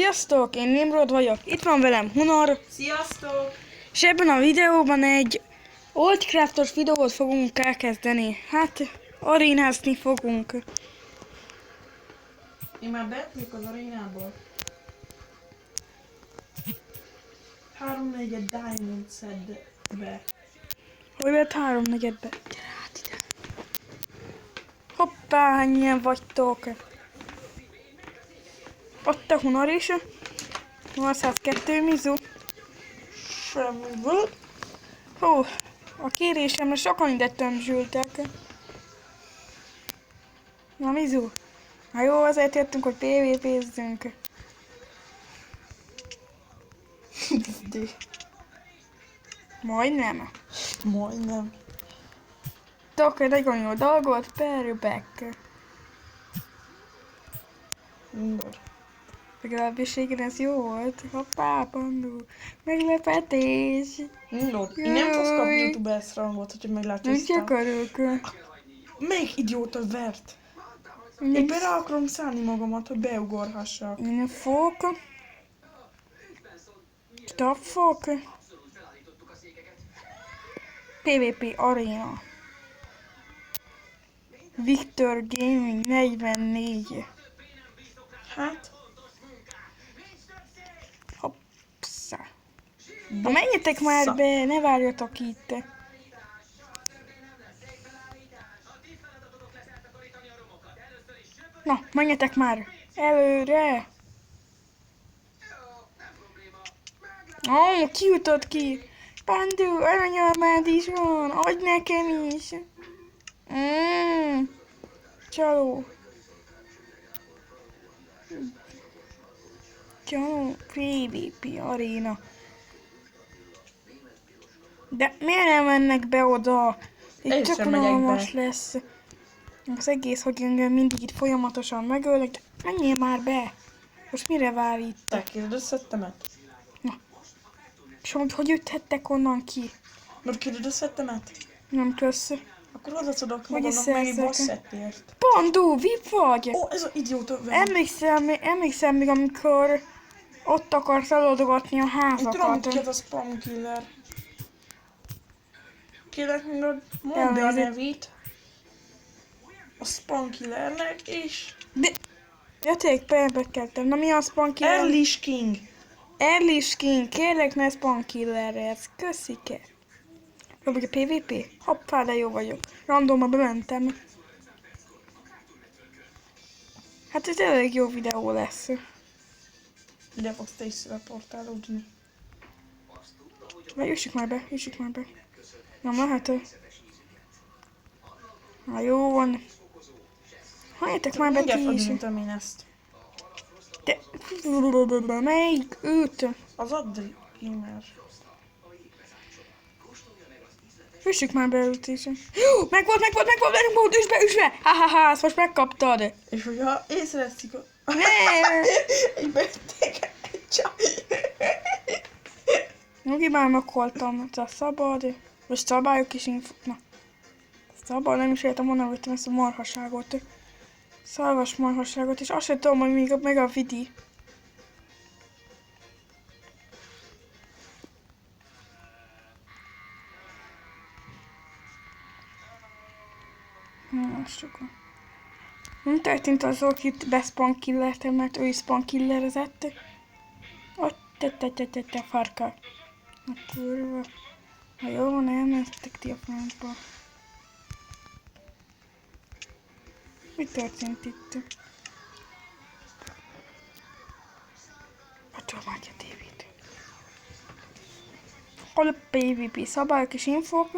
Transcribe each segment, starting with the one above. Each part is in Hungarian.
Sziasztok, én Nimrod vagyok, itt van velem Hunor. Sziasztok! És ebben a videóban egy Oldcraftos videót fogunk elkezdeni. Hát, arénázni fogunk. Én már bejöttek az arénából. 3-4 diamond szedd be. Hogy lehet 3-4-be? Gyere át ide. Hoppá, hányan vagytok? Ott a Hunor is. 802 mizu. Semmi volt. Hú, a kérésemre sokan ide tömzsültek. Na mizu? Na jó, azért jöttünk, hogy PvP-zzünk. Majdnem. Majdnem. Tudok egy nagyon jó dolgot, Perback. Mindor. Legalábbis igen, ez jó volt. Hoppá, pandú. Meglepetés. Mindor. Én nem fogsz kapni YouTube-es rangot, hogyha meglátja Nem ezt a... akarok. Melyik idióta vert? Én be rá akarom szállni magamat, hogy beugorhassak. Én fogok. Stop. PvP Arena. Victor Gaming 44. Hát? Hoppszá. Na menjetek már be, ne várjatok itt. Na, menjetek már előre. Ó, ki jutott ki? Pandú, aranyarmád is van, adj nekem is. Csaló. Csaló, PvP Arena. De miért nem mennek be oda? Én Itt csak sem megyek unalmas be. lesz. Az egész, hogy engem mindig itt folyamatosan megölnek, de menjél már be. Most mire vár itt? Te kérdezhettemet? És hogy üthettek onnan ki? Mert kérdezhettemet? Nem kösz. Akkor odacadok Hogy is magamnak meg egy szerzek? basszettért. Pandú, VIP vagy? Ó, ez az idióta vert. Emlékszem még, amikor ott akarsz eladogatni a Én tudom, házakat. hogy ki az a spam killer. Kérlek, mondod, mondd be a Elnézést. nevét a spam killernek, és De... Jötték, bebekeltem. Na mi a spawn killer? Erlis King. Erlis King, kérlek ne spawn killerre, ez köszike. Jó vagy a PvP? Hoppá, de jó vagyok. Randomba bementem. Hát ez elég jó videó lesz. Ide fogsz te is reportálódni. Na, üssük már be. Nem lehet. Na jó van. Halljátok már be Mindjárt ti is. odintom én ezt. De... Melyik őt? Az Adri Gamer. Üssük már be őt is. Megvolt, üss be! Ha, ezt most megkaptad. És hogyha észreveszik a... Ne! Egy bejöttek egy csaj. Nyugi, már meghaltam. Ez a szabad. Most szabályok is na. Szabad, nem is értem, honnan vettem ezt a marhaságot. Szalvas marhaságot, és azt sem tudom, hogy még meg a vidi. Most sokan. Mi történt azzal, akit bespawn killertem, mert ő is spawn killerezett? Ott te farka. A kurva. Ha jó van, elmentek ti a francba. Mi történt itt? Kapcsolom már a tévét. Hol a PvP szabályok és infók?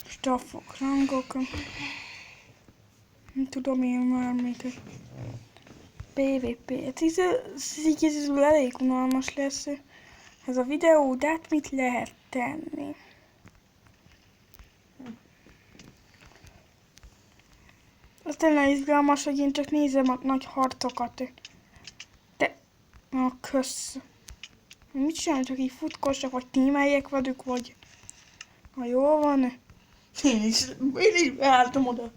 Staffok, rangok. Nem tudom én már mit. PvP. Ez elég unalmas lesz ez a videó, de hát mit lehet tenni? Az tényleg izgalmas, hogy én csak nézem a nagy harcokat. De... Na, kösz. Mit csinálj, csak így futkossak, vagy tímeljek velük, vagy... Ha jól van. Én is beálltam oda,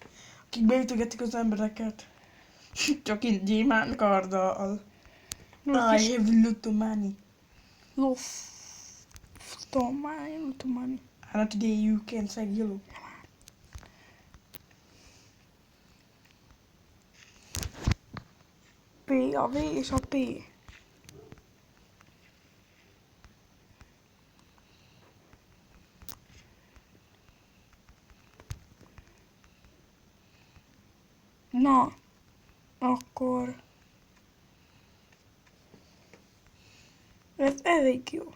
akik beütögetik az embereket. Csak itt gyémánt karddal. I have lot of money. Lutomani. And today you can say yellow. P, a V és a P. Na, akkor... Ez elég jó.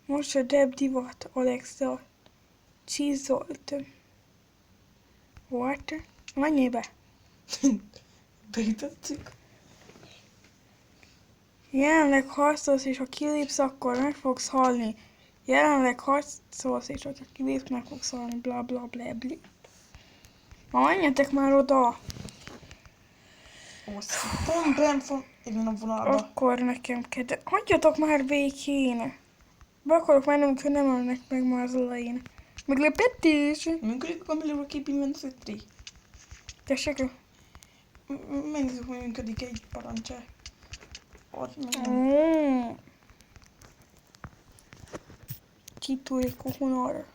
Most a Deb divat, Alexa, csízolt. What? Mennyibe? Beütöttük. Jelenleg harcolsz, és ha kilépsz, akkor meg fogsz halni. Jelenleg harcolsz, és ha kilépsz, meg fogsz halni, bla bla bla bla. Ma menjetek már oda! Pont bent van innen a vonalba. Akkor nekem kell, de hagyjatok már békén! Be akarok menni, amikor nem ölnek meg már az elején. Meglepetés! Működik a Miller's Keep Inventory 3? Tessék? Megnézzük, hogy működik egy parancsá. Ott meg. Kitújik a honor.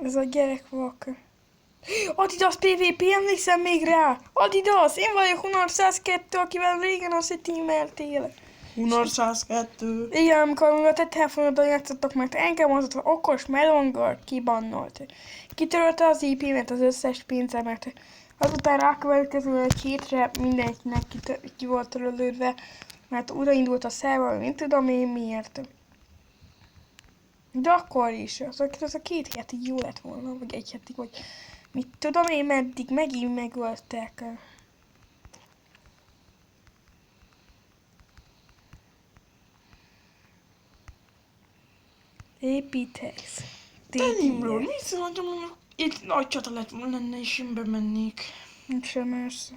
Ez a gyerek vak. Adidas PvP, emlékszem még rá! Adidas! Én vagyok Honor 102, akivel régen összeteameltél. Hunor 102. Igen, amikor még a te telefonodon játszottak, mert engem az az okos melongal kibannolt. Kitörölte az IP-met, az összes pénzemet. Azután rákövetkező egy hétre mindenkinek ki volt törölődve, mert újraindult a szerver, mint tudom én miért. De akkor is, az a 2 hétig jó lett volna, vagy 1 hétig, vagy mit tudom én meddig, megint megöltek. Építesz. Tenimről, mit mondjam, hogy itt nagy csata lenne, és én bemennék. Sem ez.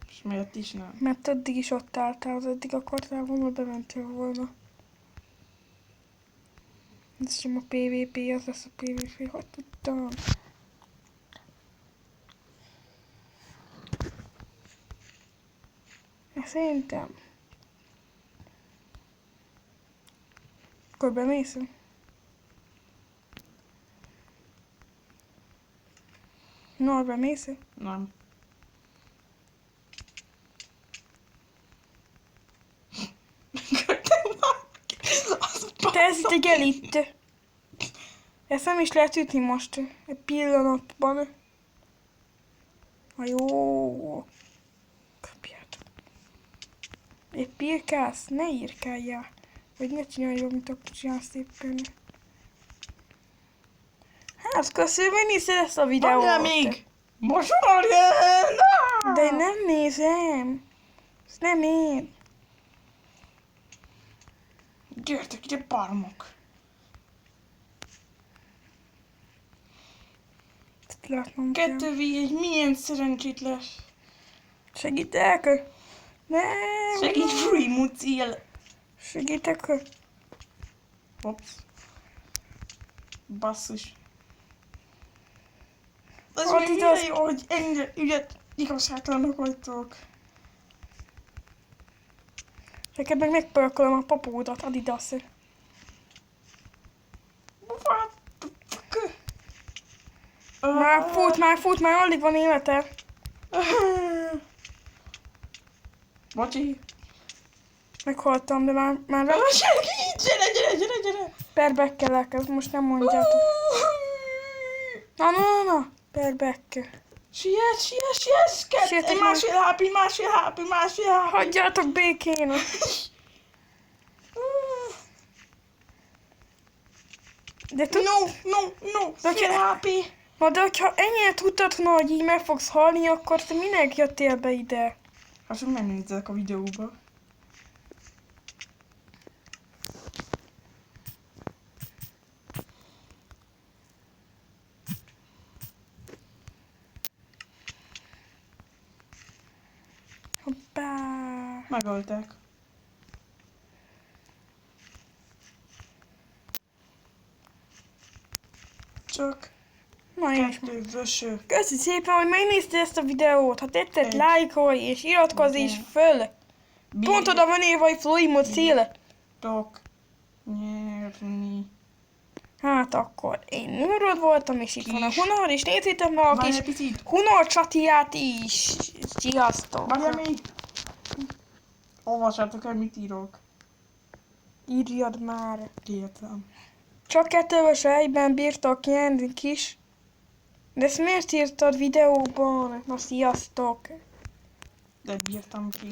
És miért is nem? Mert addig is ott álltál, az eddig akartál volna, bementél volna. Ez sem a PvP, az lesz a PvP, hogy tudtam. Szerintem. Akkor bemész? No, bemész? Nem. Te ez itt egy elit. Ezt nem is lehet ütni most. Egy pillanatban. Ha jó. Kapjátok. Egy pirkász, ne írkáljál. Vagy ne csinálj jobb, mint aki csinál szépen. Hát, köszönöm, hogy nézed ezt a videót. Várjál még! Most jön! De én nem nézem. Ez nem én. Gyertek ide, barmok! Ezt látnom kell. 2v1, milyen szerencsétlen. Segítek? Nem. Segíts, free mucil! Segítek? Hops. Basszus. Ez Ott még itt milyen az- jó, hogy ennyire igazságtalanok vagytok. Neked meg megpörkölöm a papódat, Adidas. What the fuck? Már fut, már alig van élete. Bocsi. Meghaltam, de már Segít! Gyere! perbekkelek, ezt most nem mondjátok. Na. Perbekkel. Siess! Sietek Egy másfél HP. Hagyjátok békén. De tud... No, De fél hogyha- HP. Na de hogyha ennyire tudtad volna, hogy így meg fogsz halni, akkor te minek jöttél be ide? Hát hogy megnézzek a videóba. Hoppá. Megöltek. Csak Na én is. kettő vöső. Köszi szépen, hogy megnézted ezt a videót. Ha tetszett, Egy. lájkolj és iratkozz is Igen. föl. Pont oda van írva, hogy Floimot széle. Bírtok nyerni. Hát akkor én Nimrod voltam, és itt van a Kis. Hunor, és nézzétek meg a Várj kis egy picit. Hunor csatiját is. Sziasztok! Várjál még. Olvassátok el, mit írok. Írjad már. Értem. Csak kettős helyben bírtok nyerni kis. De ezt miért írtad videóban? Na sziasztok! De bírtam ki.